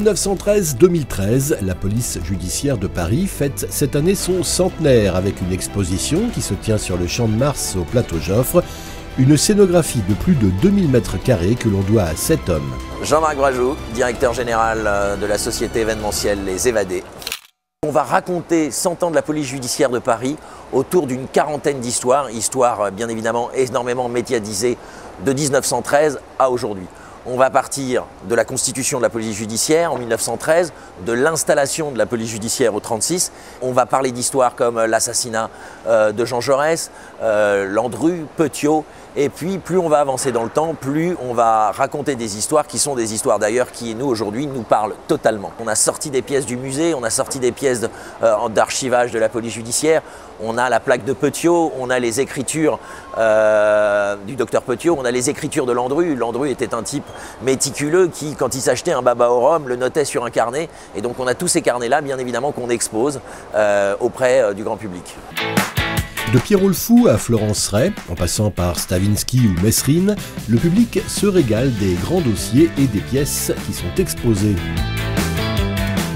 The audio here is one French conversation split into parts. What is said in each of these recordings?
1913-2013, la police judiciaire de Paris fête cette année son centenaire avec une exposition qui se tient sur le Champ de Mars au plateau Joffre, une scénographie de plus de 2000 mètres carrés que l'on doit à 7 hommes. Jean-Marc Brajou, directeur général de la société événementielle Les Évadés. On va raconter 100 ans de la police judiciaire de Paris autour d'une quarantaine d'histoires, histoires bien évidemment énormément médiatisées de 1913 à aujourd'hui. On va partir de la constitution de la police judiciaire en 1913, de l'installation de la police judiciaire au 1936. On va parler d'histoires comme l'assassinat de Jean Jaurès, Landru, Petiot. Et puis, plus on va avancer dans le temps, plus on va raconter des histoires qui sont des histoires d'ailleurs qui, nous, aujourd'hui, nous parlent totalement. On a sorti des pièces du musée, on a sorti des pièces d'archivage de la police judiciaire, on a la plaque de Petiot, on a les écritures du docteur Petiot, on a les écritures de Landru. Landru était un type méticuleux qui, quand il s'achetait un baba au rhum, le notait sur un carnet. Et donc, on a tous ces carnets-là, bien évidemment, qu'on expose auprès du grand public. De Pierrot le Fou à Florence Ray, en passant par Stravinsky ou Mesrine, le public se régale des grands dossiers et des pièces qui sont exposées.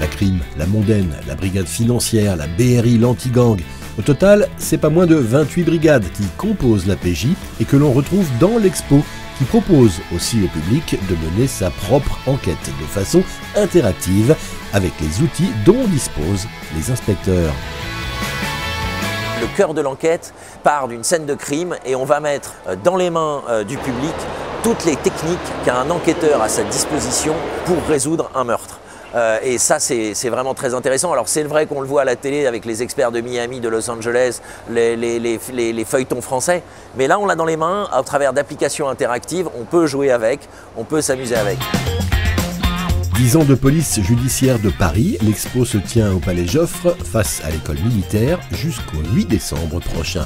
La crime, la mondaine, la brigade financière, la BRI, l'anti-gang. Au total, c'est pas moins de 28 brigades qui composent la PJ et que l'on retrouve dans l'expo, qui propose aussi au public de mener sa propre enquête de façon interactive avec les outils dont disposent les inspecteurs. Le cœur de l'enquête part d'une scène de crime et on va mettre dans les mains du public toutes les techniques qu'a un enquêteur à sa disposition pour résoudre un meurtre. Et ça, c'est vraiment très intéressant. Alors c'est vrai qu'on le voit à la télé avec les experts de Miami, de Los Angeles, les feuilletons français, mais là on l'a dans les mains à travers d'applications interactives, on peut jouer avec, on peut s'amuser avec. 10 ans de police judiciaire de Paris, l'expo se tient au Palais Joffre face à l'école militaire jusqu'au 8 décembre prochain.